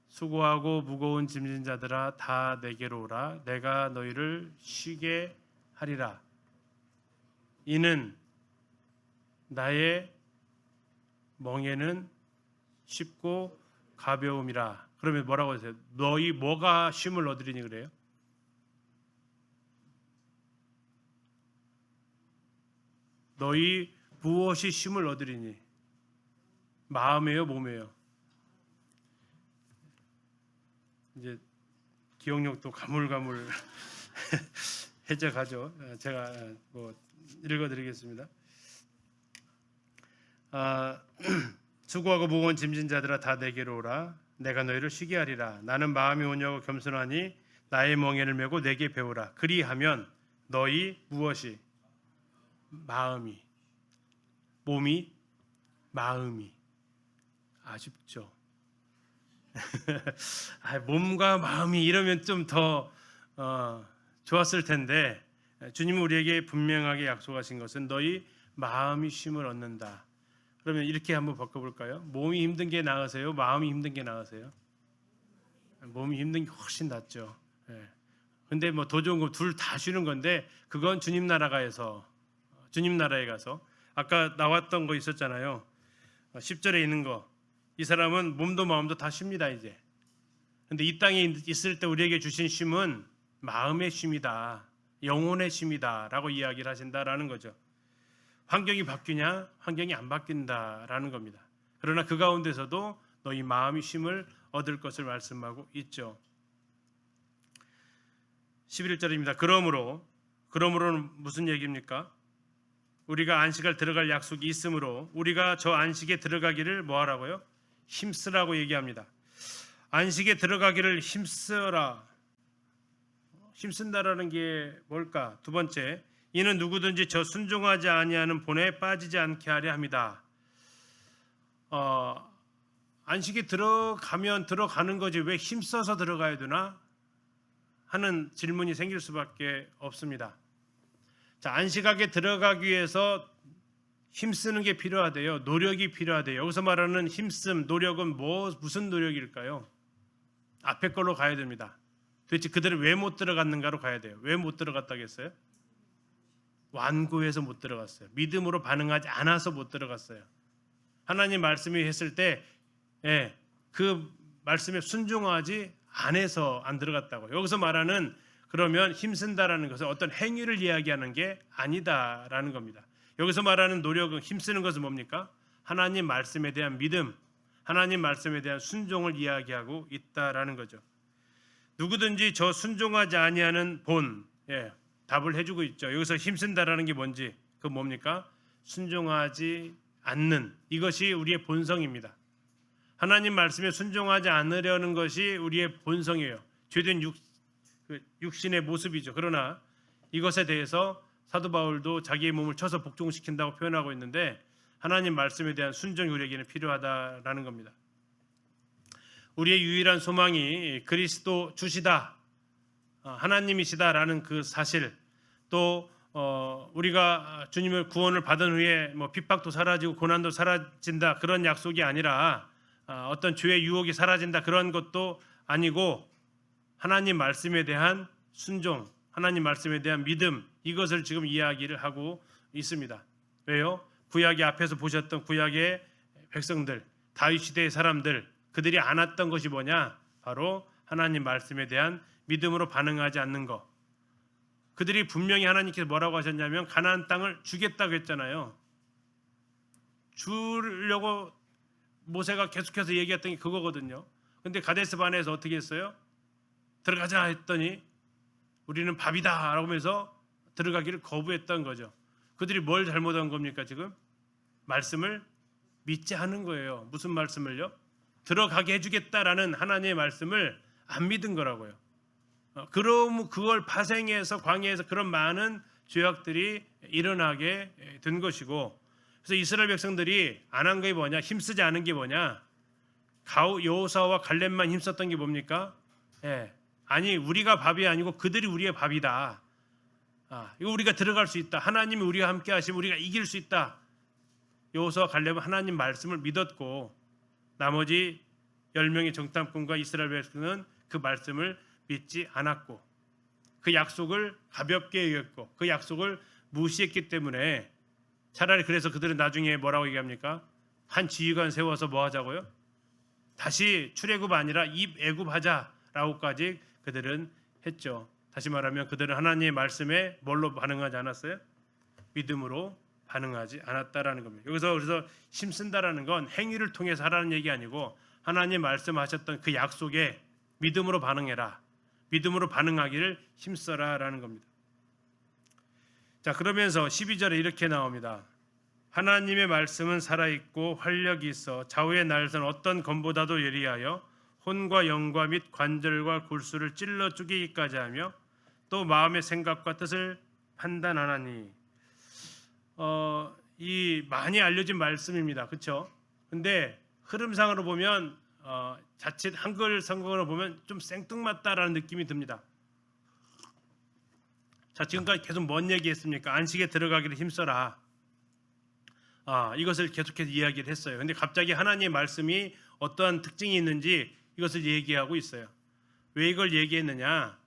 [SPEAKER 1] 수고하고 무거운 짐진 자들아 다 내게로 오라. 내가 너희를 쉬게 하리라. 이는 나의 멍에는 쉽고 가벼움이라. 그러면 뭐라고 하세요? 너희 뭐가 쉼을 얻으리니 그래요? 너희 무엇이 쉼을 얻으리니? 마음이에요, 몸이에요? 이제 기억력도 가물가물 해져가죠. 제가 읽어드리겠습니다. 수고하고 무거운 짐진 자들아 다 내게로 오라. 내가 너희를 쉬게 하리라. 나는 마음이 온유하고 겸손하니 나의 멍에를 메고 내게 배우라. 그리하면 너희 무엇이? 마음이, 몸이, 마음이. 아쉽죠. 몸과 마음이 이러면 좀 더 좋았을 텐데, 주님은 우리에게 분명하게 약속하신 것은 너희 마음이 쉼을 얻는다. 그러면 이렇게 한번 바꿔볼까요? 몸이 힘든 게 나으세요? 마음이 힘든 게 나으세요? 몸이 힘든 게 훨씬 낫죠. 근데 더 좋은 거 둘 다 쉬는 건데, 그건 주님 나라에 가서 아까 나왔던 거 있었잖아요. 10절에 있는 거. 이 사람은 몸도 마음도 다 쉽니다 이제. 근데 이 땅에 있을 때 우리에게 주신 쉼은 마음의 쉼이다, 영혼의 쉼이다라고 이야기를 하신다라는 거죠. 환경이 바뀌냐? 환경이 안 바뀐다라는 겁니다. 그러나 그 가운데서도 너희 마음이 쉼을 얻을 것을 말씀하고 있죠. 11절입니다. 그러므로는 무슨 얘기입니까? 우리가 안식을 들어갈 약속이 있으므로 우리가 저 안식에 들어가기를 뭐하라고요? 힘쓰라고 얘기합니다. 안식에 들어가기를 힘쓰라. 힘쓴다라는 게 뭘까? 두 번째, 이는 누구든지 저 순종하지 아니하는 본에 빠지지 않게 하려 합니다. 안식에 들어가면 들어가는 거지 왜 힘써서 들어가야 되나 하는 질문이 생길 수밖에 없습니다. 자, 안식하게 들어가기 위해서 힘쓰는 게 필요하대요. 노력이 필요하대요. 여기서 말하는 힘씀, 노력은 무슨 노력일까요? 앞에 걸로 가야 됩니다. 도대체 그들은 왜 못 들어갔는가로 가야 돼요. 왜 못 들어갔다겠어요? 완고해서 못 들어갔어요. 믿음으로 반응하지 않아서 못 들어갔어요. 하나님 말씀이 했을 때 그 말씀에 순종하지 않아서 안 들어갔다고. 여기서 말하는 그러면 힘쓴다라는 것은 어떤 행위를 이야기하는 게 아니다라는 겁니다. 여기서 말하는 노력은, 힘쓰는 것은 뭡니까? 하나님 말씀에 대한 믿음, 하나님 말씀에 대한 순종을 이야기하고 있다라는 거죠. 누구든지 저 순종하지 아니하는 본, 답을 해주고 있죠. 여기서 힘쓴다라는 게 뭔지, 그 뭡니까? 순종하지 않는, 이것이 우리의 본성입니다. 하나님 말씀에 순종하지 않으려는 것이 우리의 본성이에요. 죄된 육신의 모습이죠. 그러나 이것에 대해서 사도 바울도 자기의 몸을 쳐서 복종시킨다고 표현하고 있는데, 하나님 말씀에 대한 순종이 우리에게는 필요하다라는 겁니다. 우리의 유일한 소망이 그리스도 주시다, 하나님이시다라는 그 사실, 또 우리가 주님의 구원을 받은 후에 핍박도 사라지고 고난도 사라진다, 그런 약속이 아니라 어떤 죄의 유혹이 사라진다, 그런 것도 아니고 하나님 말씀에 대한 순종, 하나님 말씀에 대한 믿음, 이것을 지금 이야기를 하고 있습니다. 왜요? 구약의 앞에서 보셨던 구약의 백성들, 다윗 시대의 사람들, 그들이 안 했던 것이 뭐냐? 바로 하나님 말씀에 대한 믿음으로 반응하지 않는 것. 그들이 분명히 하나님께서 뭐라고 하셨냐면 가나안 땅을 주겠다고 했잖아요. 주려고 모세가 계속해서 얘기했던 게 그거거든요. 근데 가데스 바네에서 어떻게 했어요? 들어가자 했더니 우리는 밥이다 라고 하면서 들어가기를 거부했던 거죠. 그들이 뭘 잘못한 겁니까? 지금 말씀을 믿지 않은 거예요. 무슨 말씀을요? 들어가게 해주겠다라는 하나님의 말씀을 안 믿은 거라고요. 그럼 그걸 파생해서 광야에서 그런 많은 죄악들이 일어나게 된 것이고, 그래서 이스라엘 백성들이 안 한 게 뭐냐? 힘쓰지 않은 게 뭐냐? 여호수아와 갈렙만 힘썼던 게 뭡니까? 아니, 우리가 밥이 아니고 그들이 우리의 밥이다. 이거 우리가 들어갈 수 있다. 하나님이 우리와 함께 하시면 우리가 이길 수 있다. 여호수아와 갈렙은 하나님 말씀을 믿었고, 나머지 10명의 정탐꾼과 이스라엘 백성은 그 말씀을 믿지 않았고, 그 약속을 가볍게 여겼고, 그 약속을 무시했기 때문에, 차라리 그래서 그들은 나중에 뭐라고 얘기합니까? 한 지휘관 세워서 뭐 하자고요? 다시 출애굽 아니라 입애굽하자라고까지 그들은 했죠. 다시 말하면 그들은 하나님의 말씀에 뭘로 반응하지 않았어요? 믿음으로 반응하지 않았다라는 겁니다. 여기서 그래서 힘쓴다라는 건 행위를 통해서 하라는 얘기 아니고, 하나님 말씀하셨던 그 약속에 믿음으로 반응해라, 믿음으로 반응하기를 힘써라라는 겁니다. 자, 그러면서 12절에 이렇게 나옵니다. 하나님의 말씀은 살아있고 활력이 있어 좌우의 날선 어떤 검보다도 예리하여 혼과 영과 및 관절과 골수를 찔러 쪼개기까지 하며 또 마음의 생각과 뜻을 판단하나니. 이 많이 알려진 말씀입니다. 그렇죠? 근데 흐름상으로 보면 자칫 한글 성경으로 보면 좀 생뚱맞다라는 느낌이 듭니다. 자, 지금까지 계속 뭔 얘기했습니까? 안식에 들어가기를 힘써라. 이것을 계속해서 이야기를 했어요. 근데 갑자기 하나님의 말씀이 어떠한 특징이 있는지 이것을 얘기하고 있어요. 왜 이걸 얘기했느냐?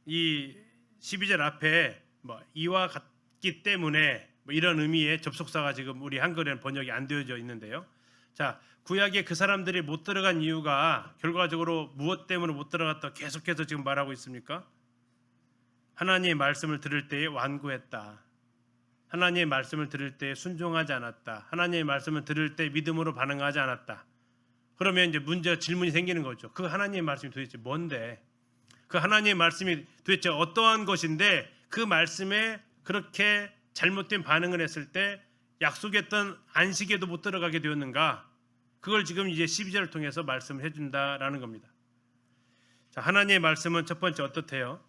[SPEAKER 1] 이 12절 앞에 이와 같기 때문에 이런 의미의 접속사가 지금 우리 한글에는 번역이 안 되어져 있는데요. 자, 구약에 그 사람들이 못 들어간 이유가 결과적으로 무엇 때문에 못 들어갔다 계속해서 지금 말하고 있습니까? 하나님의 말씀을 들을 때에 완고했다. 하나님의 말씀을 들을 때 순종하지 않았다. 하나님의 말씀을 들을 때 믿음으로 반응하지 않았다. 그러면 이제 질문이 생기는 거죠. 그 하나님의 말씀이 도대체 뭔데? 그 하나님의 말씀이 도대체 어떠한 것인데 그 말씀에 그렇게 잘못된 반응을 했을 때 약속했던 안식에도 못 들어가게 되었는가? 그걸 지금 이제 12절을 통해서 말씀을 해준다라는 겁니다. 자, 하나님의 말씀은 첫 번째 어떻대요?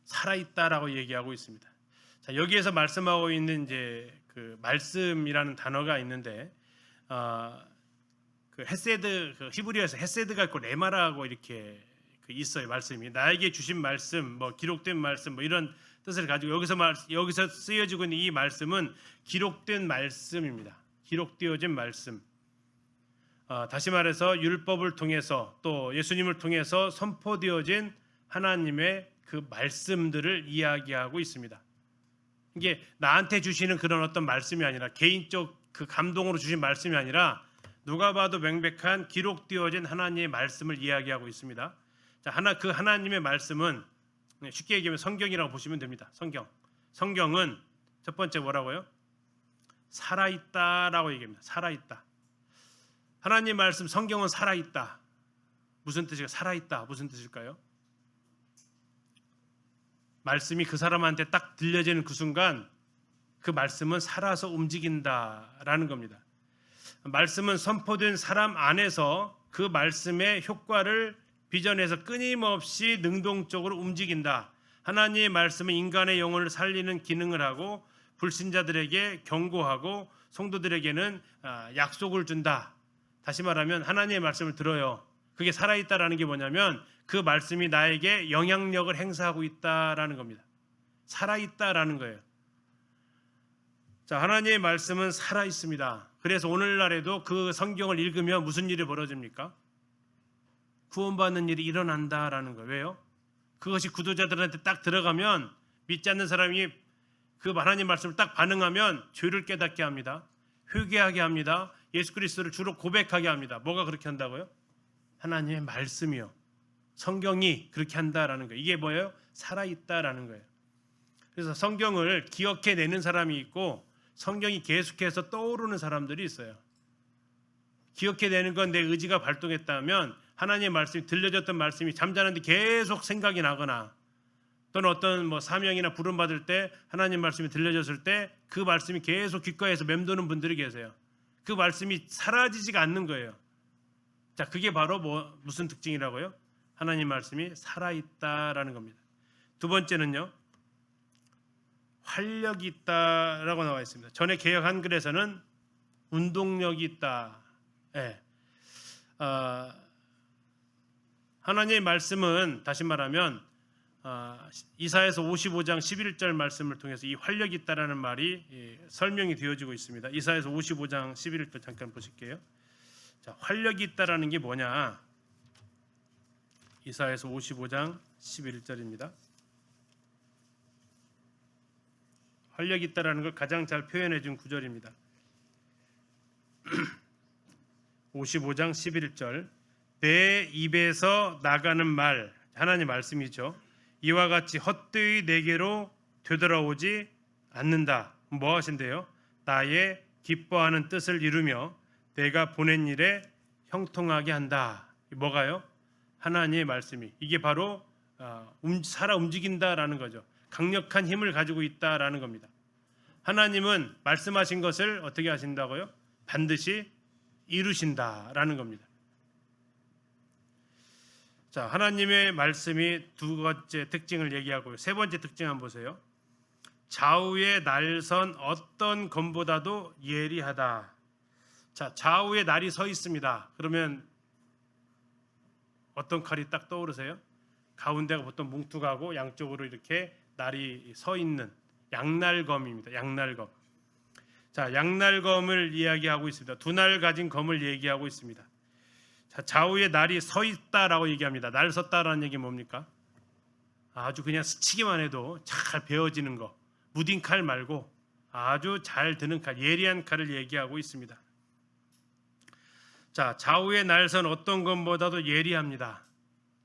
[SPEAKER 1] 살아있다라고 얘기하고 있습니다. 자, 여기에서 말씀하고 있는 이제 그 말씀이라는 단어가 있는데, 그 헤세드, 그 히브리어에서 헤세드가 있고 레마라고 이렇게 있어요. 말씀이 나에게 주신 말씀, 기록된 말씀, 이런 뜻을 가지고 여기서 쓰여지고 있는 이 말씀은 기록된 말씀입니다. 기록되어진 말씀. 다시 말해서 율법을 통해서 또 예수님을 통해서 선포되어진 하나님의 그 말씀들을 이야기하고 있습니다. 이게 나한테 주시는 그런 어떤 말씀이 아니라 개인적 그 감동으로 주신 말씀이 아니라 누가 봐도 명백한 기록되어진 하나님의 말씀을 이야기하고 있습니다. 자, 그 하나님의 말씀은 쉽게 얘기하면 성경이라고 보시면 됩니다. 성경은 첫 번째 뭐라고요? 살아있다라고 얘기합니다. 살아있다. 하나님 말씀 성경은 살아있다. 무슨 뜻일까요? 살아있다. 무슨 뜻일까요? 말씀이 그 사람한테 딱 들려지는 그 순간 그 말씀은 살아서 움직인다라는 겁니다. 말씀은 선포된 사람 안에서 그 말씀의 효과를 빚어내서 끊임없이 능동적으로 움직인다. 하나님의 말씀은 인간의 영혼을 살리는 기능을 하고 불신자들에게 경고하고 성도들에게는 약속을 준다. 다시 말하면 하나님의 말씀을 들어요. 그게 살아있다라는 게 뭐냐면 그 말씀이 나에게 영향력을 행사하고 있다라는 겁니다. 살아있다라는 거예요. 자, 하나님의 말씀은 살아있습니다. 그래서 오늘날에도 그 성경을 읽으면 무슨 일이 벌어집니까? 구원받는 일이 일어난다라는 거예요. 왜요? 그것이 구도자들한테 딱 들어가면 믿지 않는 사람이 그 하나님 말씀을 딱 반응하면 죄를 깨닫게 합니다. 회개하게 합니다. 예수 그리스도를 주로 고백하게 합니다. 뭐가 그렇게 한다고요? 하나님의 말씀이요. 성경이 그렇게 한다라는 거예요. 이게 뭐예요? 살아있다라는 거예요. 그래서 성경을 기억해내는 사람이 있고 성경이 계속해서 떠오르는 사람들이 있어요. 기억해내는 건 내 의지가 발동했다면 하나님의 말씀이 들려졌던 말씀이 잠자는데 계속 생각이 나거나 또는 어떤 사명이나 부름 받을 때 하나님 말씀이 들려졌을 때 그 말씀이 계속 귓가에서 맴도는 분들이 계세요. 그 말씀이 사라지지가 않는 거예요. 자, 그게 바로 무슨 특징이라고요? 하나님 말씀이 살아있다라는 겁니다. 두 번째는요, 활력이 있다라고 나와 있습니다. 전에 개역 한글에서는 운동력이 있다. 네. 하나님의 말씀은 다시 말하면 이사야서 55장 11절 말씀을 통해서 이 활력이 있다라는 말이 설명이 되어지고 있습니다. 이사야서 55장 11절 잠깐 보실게요. 자, 활력이 있다라는 게 뭐냐? 이사야서 55장 11절입니다. 활력이 있다라는 걸 가장 잘 표현해 준 구절입니다. 55장 11절 내 입에서 나가는 말, 하나님 말씀이죠. 이와 같이 헛되이 내게로 되돌아오지 않는다. 뭐 하신대요? 나의 기뻐하는 뜻을 이루며 내가 보낸 일에 형통하게 한다. 뭐가요? 하나님의 말씀이. 이게 바로 살아 움직인다라는 거죠. 강력한 힘을 가지고 있다라는 겁니다. 하나님은 말씀하신 것을 어떻게 하신다고요? 반드시 이루신다라는 겁니다. 자, 하나님의 말씀이 두 번째 특징을 얘기하고요. 세 번째 특징 한번 보세요. 좌우의 날선 어떤 검보다도 예리하다. 자, 좌우에 날이 서 있습니다. 그러면 어떤 칼이 딱 떠오르세요? 가운데가 보통 뭉툭하고 양쪽으로 이렇게 날이 서 있는 양날검입니다. 양날검. 자, 양날검을 이야기하고 있습니다. 두 날 가진 검을 얘기하고 있습니다. 자, 좌우에 날이 서 있다라고 얘기합니다. 날 섰다라는 얘기 뭡니까? 아주 그냥 스치기만 해도 잘 베어지는 거. 무딘 칼 말고 아주 잘 드는 칼, 예리한 칼을 얘기하고 있습니다. 자, 좌우의 날선 어떤 검보다도 예리합니다.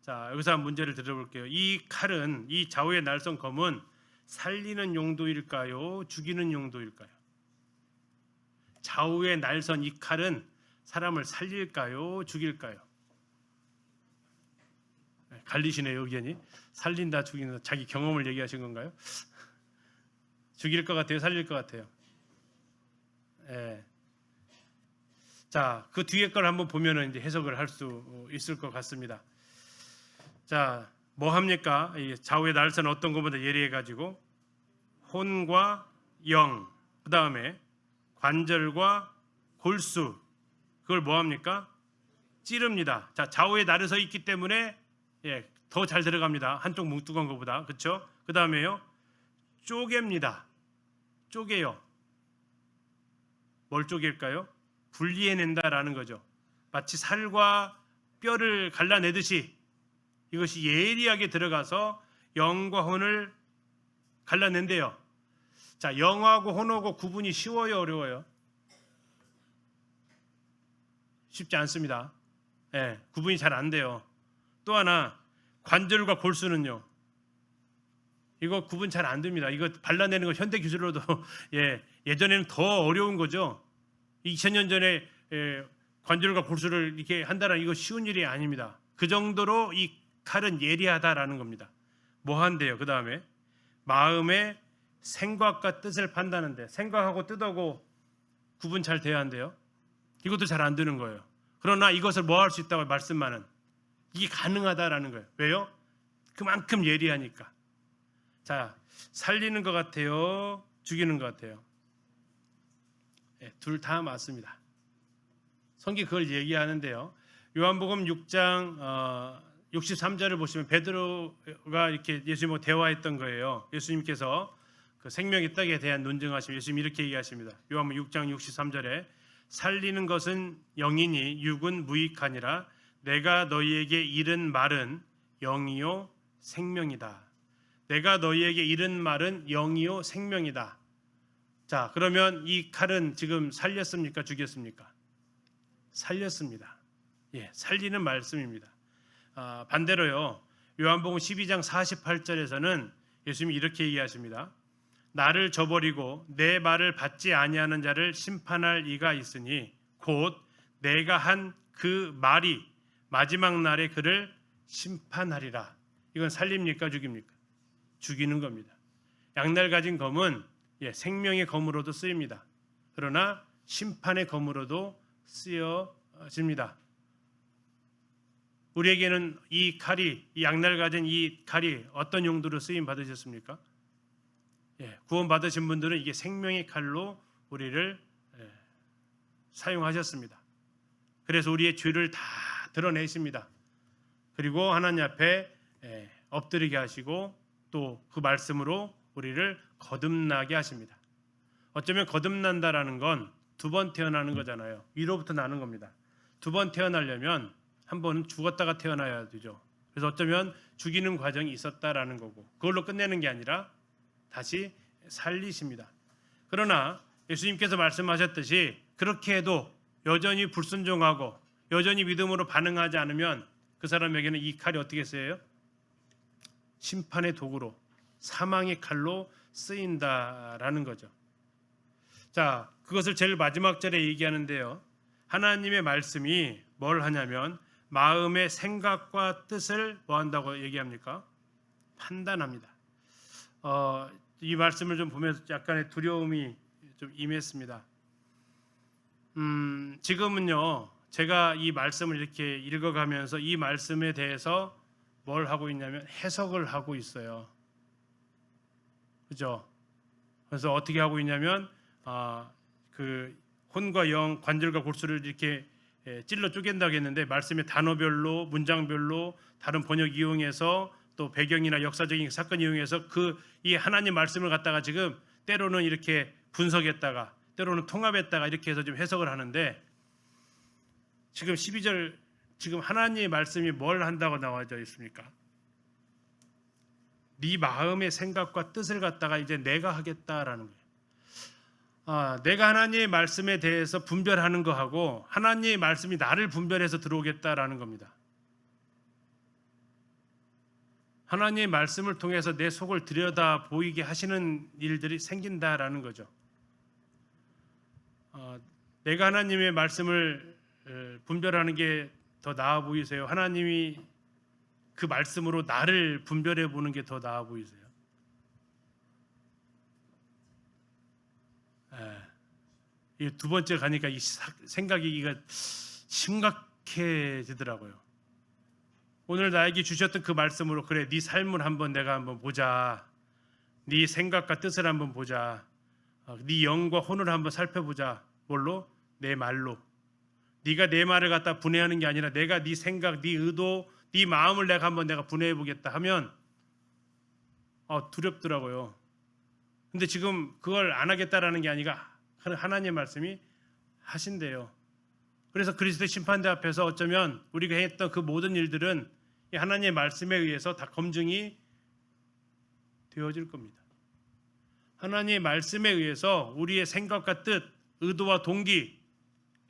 [SPEAKER 1] 자, 여기서 한 문제를 들어볼게요. 이 칼은, 이 좌우의 날선 검은 살리는 용도일까요? 죽이는 용도일까요? 좌우의 날선 이 칼은 사람을 살릴까요? 죽일까요? 갈리시네요, 의견이. 살린다, 죽인다. 자기 경험을 얘기하신 건가요? 죽일 것 같아요? 살릴 것 같아요? 예. 자, 그 뒤에 걸 한번 보면은 이제 해석을 할 수 있을 것 같습니다. 자, 뭐 합니까? 이 좌우의 날선 어떤 것보다 예리해가지고 혼과 영, 그 다음에 관절과 골수, 그걸 뭐 합니까? 찌릅니다. 자, 좌우에 날이 서 있기 때문에 더 잘 들어갑니다. 한쪽 뭉뚱한 것보다. 그렇죠? 그 다음에요, 쪼갭니다. 쪼개요. 뭘 쪼갤까요? 분리해낸다라는 거죠. 마치 살과 뼈를 갈라내듯이 이것이 예리하게 들어가서 영과 혼을 갈라낸대요. 자, 영하고 혼하고 구분이 쉬워요, 어려워요? 쉽지 않습니다. 구분이 잘 안 돼요. 또 하나, 관절과 골수는요, 이거 구분 잘 안 됩니다. 이거 발라내는 거 현대 기술로도 예전에는 더 어려운 거죠. 2000년 전에 관절과 골수를 이렇게 한다는 이거 쉬운 일이 아닙니다. 그 정도로 이 칼은 예리하다라는 겁니다. 뭐 한대요? 그 다음에 마음의 생각과 뜻을 판다는데, 생각하고 뜻하고 구분 잘 돼야 한대요. 이것도 잘 안 되는 거예요. 그러나 이것을 뭐 할 수 있다고 말씀만은 이게 가능하다라는 거예요. 왜요? 그만큼 예리하니까. 자, 살리는 것 같아요? 죽이는 것 같아요? 둘 다 맞습니다. 성경 그걸 얘기하는데요. 요한복음 6장 63절을 보시면 베드로가 이렇게 예수님하고 대화했던 거예요. 예수님께서 그 생명의 떡에 대한 논증하시면 예수님 이렇게 얘기하십니다. 요한복음 6장 63절에 살리는 것은 영이니 육은 무익하니라. 내가 너희에게 이른 말은 영이요 생명이다. 내가 너희에게 이른 말은 영이요 생명이다. 자, 그러면 이 칼은 지금 살렸습니까? 죽였습니까? 살렸습니다. 예, 살리는 말씀입니다. 반대로요. 요한복음 12장 48절에서는 예수님이 이렇게 얘기하십니다. 나를 저버리고 내 말을 받지 아니하는 자를 심판할 이가 있으니 곧 내가 한 그 말이 마지막 날에 그를 심판하리라. 이건 살립니까? 죽입니까? 죽이는 겁니다. 양날 가진 검은 생명의 검으로도 쓰입니다. 그러나 심판의 검으로도 쓰여집니다. 우리에게는 이 칼이, 이 양날 가진 이 칼이 어떤 용도로 쓰임 받으셨습니까? 구원 받으신 분들은 이게 생명의 칼로 우리를 사용하셨습니다. 그래서 우리의 죄를 다 드러내십니다. 그리고 하나님 앞에 엎드리게 하시고 또 그 말씀으로 우리를 거듭나게 하십니다. 어쩌면 거듭난다라는 건 두 번 태어나는 거잖아요. 위로부터 나는 겁니다. 두 번 태어나려면 한 번은 죽었다가 태어나야 되죠. 그래서 어쩌면 죽이는 과정이 있었다라는 거고, 그걸로 끝내는 게 아니라 다시 살리십니다. 그러나 예수님께서 말씀하셨듯이 그렇게 해도 여전히 불순종하고 여전히 믿음으로 반응하지 않으면 그 사람에게는 이 칼이 어떻게 쓰여요? 심판의 도구로, 사망의 칼로 쓰인다라는 거죠. 자, 그것을 제일 마지막 절에 얘기하는데요. 하나님의 말씀이 뭘 하냐면 마음의 생각과 뜻을 뭐 한다고 얘기합니까? 판단합니다. 이 말씀을 좀 보면서 약간의 두려움이 좀 임했습니다. 지금은요, 제가 이 말씀을 이렇게 읽어가면서 이 말씀에 대해서 뭘 하고 있냐면 해석을 하고 있어요. 그죠? 그래서 어떻게 하고 있냐면 그 혼과 영, 관절과 골수를 이렇게 찔러 쪼갠다고 했는데 말씀의 단어별로, 문장별로 다른 번역 이용해서 또 배경이나 역사적인 사건 이용해서 이 하나님 말씀을 갖다가 지금 때로는 이렇게 분석했다가 때로는 통합했다가 이렇게 해서 좀 해석을 하는데, 지금 12절 지금 하나님의 말씀이 뭘 한다고 나와져 있습니까? 네 마음의 생각과 뜻을 갖다가 이제 내가 하겠다라는 거예요. 내가 하나님의 말씀에 대해서 분별하는 거하고 하나님의 말씀이 나를 분별해서 들어오겠다라는 겁니다. 하나님의 말씀을 통해서 내 속을 들여다 보이게 하시는 일들이 생긴다라는 거죠. 내가 하나님의 말씀을 분별하는 게 더 나아 보이세요? 하나님이 그 말씀으로 나를 분별해 보는 게 더 나아 보이세요? 이 두 번째 가니까 이 생각이 심각해지더라고요. 오늘 나에게 주셨던 그 말씀으로, 그래, 네 삶을 내가 한번 보자. 네 생각과 뜻을 한번 보자. 네 영과 혼을 한번 살펴보자. 뭘로? 내 말로. 네가 내 말을 갖다 분해하는 게 아니라 내가 네 생각, 네 의도, 네 마음을 내가 분해해 보겠다 하면 두렵더라고요. 근데 지금 그걸 안 하겠다라는 게 아니라 하나님의 말씀이 하신대요. 그래서 그리스도의 심판대 앞에서 어쩌면 우리가 했던 그 모든 일들은 하나님의 말씀에 의해서 다 검증이 되어질 겁니다. 하나님의 말씀에 의해서 우리의 생각과 뜻, 의도와 동기,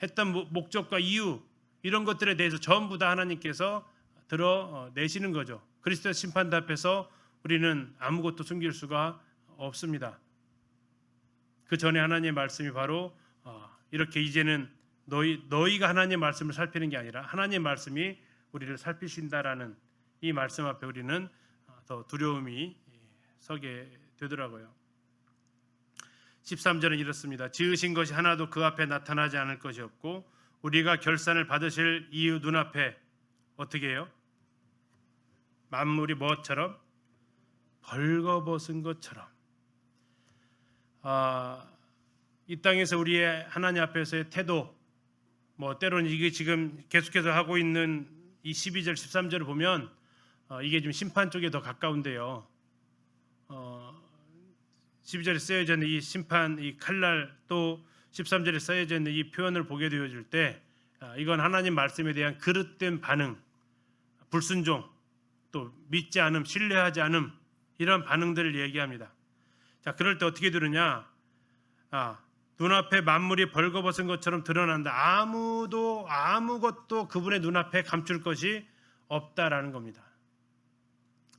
[SPEAKER 1] 했던 목적과 이유, 이런 것들에 대해서 전부 다 하나님께서 드러내시는 거죠. 그리스도의 심판대 앞에서 우리는 아무것도 숨길 수가 없습니다. 그 전에 하나님의 말씀이 바로 이렇게 이제는 너희가 하나님의 말씀을 살피는 게 아니라 하나님의 말씀이 우리를 살피신다라는 이 말씀 앞에 우리는 더 두려움이 서게 되더라고요. 13절은 이렇습니다. 지으신 것이 하나도 그 앞에 나타나지 않을 것이 없고 우리가 결산을 받으실 이유 눈앞에 어떻게 해요? 만물이 뭐처럼? 벌거벗은 것처럼. 이 땅에서 우리의 하나님 앞에서의 태도, 때로는 이게 지금 계속해서 하고 있는 이 12절 13절을 보면 이게 좀 심판 쪽에 더 가까운데요. 12절에 쓰여져 있는 이 심판, 이 칼날, 또 13절에 쓰여져 있는 이 표현을 보게 되어질 때 이건 하나님 말씀에 대한 그릇된 반응, 불순종, 또 믿지 않음, 신뢰하지 않음, 이런 반응들을 얘기합니다. 자, 그럴 때 어떻게 들으냐? 눈앞에 만물이 벌거벗은 것처럼 드러난다. 아무것도 그분의 눈앞에 감출 것이 없다라는 겁니다.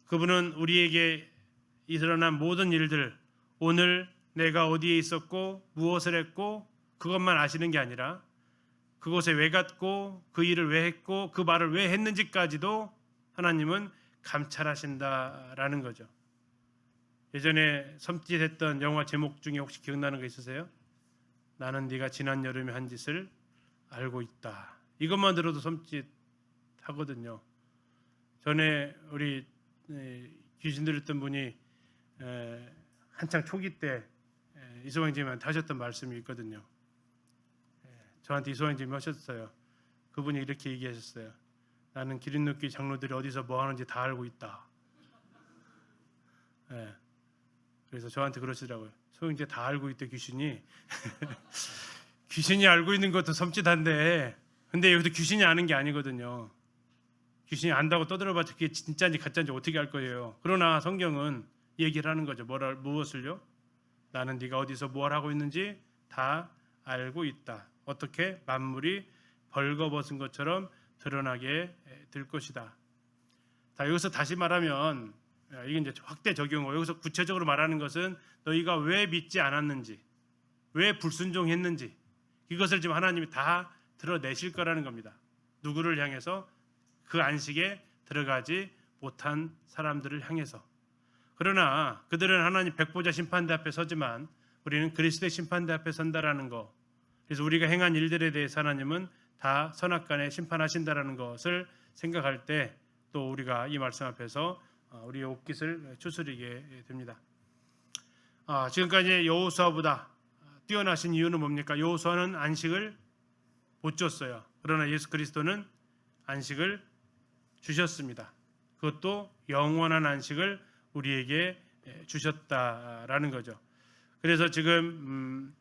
[SPEAKER 1] 그분은 우리에게 일어난 모든 일들, 오늘 내가 어디에 있었고 무엇을 했고 그것만 아시는 게 아니라 그곳에 왜 갔고 그 일을 왜 했고 그 말을 왜 했는지까지도 하나님은 감찰하신다라는 거죠. 예전에 섬찟했던 영화 제목 중에 혹시 기억나는 거 있으세요? 나는 네가 지난 여름에 한 짓을 알고 있다. 이것만 들어도 섬찟하거든요. 전에 우리 귀신 들었던 분이 한창 초기 때 이소영 선생님한테 하셨던 말씀이 있거든요. 저한테 이소영 선생님이 하셨어요. 그분이 이렇게 얘기하셨어요. 나는 기린노끼 장로들이 어디서 뭐 하는지 다 알고 있다. 그래서 저한테 그러시더라고요. 소영 이제 다 알고 있대 귀신이. 귀신이 알고 있는 것도 섬찟한데, 근데 여기서 귀신이 아는 게 아니거든요. 귀신이 안다고 떠들어봤자 그게 진짜인지 가짜인지 어떻게 알 거예요. 그러나 성경은 얘기를 하는 거죠. 무엇을요? 나는 네가 어디서 뭘 하고 있는지 다 알고 있다. 어떻게? 만물이 벌거벗은 것처럼 드러나게 될 것이다. 자, 여기서 다시 말하면 이게 이제 확대 적용어. 여기서 구체적으로 말하는 것은 너희가 왜 믿지 않았는지, 왜 불순종했는지 이것을 지금 하나님이 다 드러내실 거라는 겁니다. 누구를 향해서? 그 안식에 들어가지 못한 사람들을 향해서. 그러나 그들은 하나님 백보자 심판대 앞에 서지만 우리는 그리스도의 심판대 앞에 선다라는 거. 그래서 우리가 행한 일들에 대해서 하나님은 다 선악간에 심판하신다라는 것을 생각할 때 또 우리가 이 말씀 앞에서 우리의 옷깃을 추스리게 됩니다. 지금까지 여호수아보다 뛰어나신 이유는 뭡니까? 여호수아는 안식을 못 줬어요. 그러나 예수 그리스도는 안식을 주셨습니다. 그것도 영원한 안식을 우리에게 주셨다라는 거죠. 그래서 지금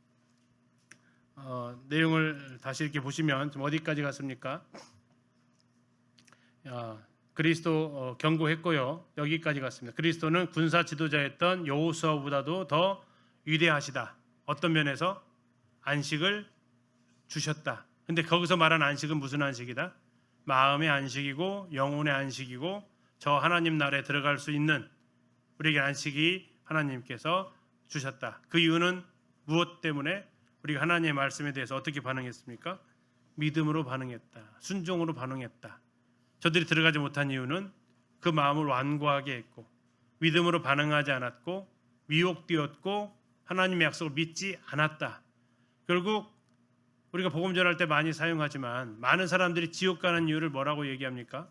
[SPEAKER 1] 내용을 다시 이렇게 보시면 좀 어디까지 갔습니까? 그리스도 경고했고요. 여기까지 갔습니다. 그리스도는 군사 지도자였던 여호수아보다도 더 위대하시다. 어떤 면에서? 안식을 주셨다. 근데 거기서 말한 안식은 무슨 안식이다? 마음의 안식이고 영혼의 안식이고 저 하나님 나라에 들어갈 수 있는 우리에게 안식이 하나님께서 주셨다. 그 이유는 무엇 때문에? 우리가 하나님의 말씀에 대해서 어떻게 반응했습니까? 믿음으로 반응했다. 순종으로 반응했다. 저들이 들어가지 못한 이유는 그 마음을 완고하게 했고 믿음으로 반응하지 않았고 미혹되었고 하나님의 약속을 믿지 않았다. 결국 우리가 복음 전할 때 많이 사용하지만 많은 사람들이 지옥 가는 이유를 뭐라고 얘기합니까?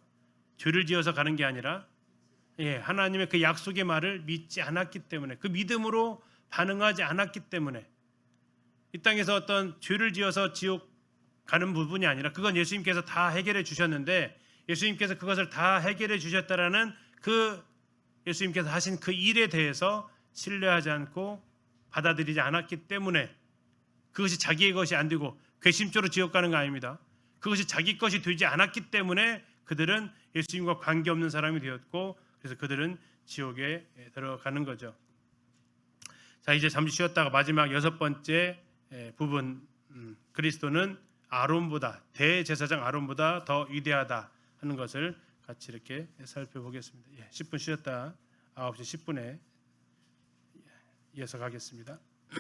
[SPEAKER 1] 죄를 지어서 가는 게 아니라 하나님의 그 약속의 말을 믿지 않았기 때문에, 그 믿음으로 반응하지 않았기 때문에, 이 땅에서 어떤 죄를 지어서 지옥 가는 부분이 아니라 그건 예수님께서 다 해결해 주셨는데 예수님께서 그것을 다 해결해 주셨다라는 그 예수님께서 하신 그 일에 대해서 신뢰하지 않고 받아들이지 않았기 때문에 그것이 자기의 것이 안 되고 괘씸죄로 지옥 가는 거 아닙니다. 그것이 자기 것이 되지 않았기 때문에 그들은 예수님과 관계없는 사람이 되었고 그래서 그들은 지옥에 들어가는 거죠. 자, 이제 잠시 쉬었다가 마지막 6번째 부분, 그리스도는 아론보다, 대제사장 아론보다 더 위대하다 하는 것을 같이 이렇게 살펴보겠습니다. 10분 쉬었다 9시 10분에 이어서 가겠습니다.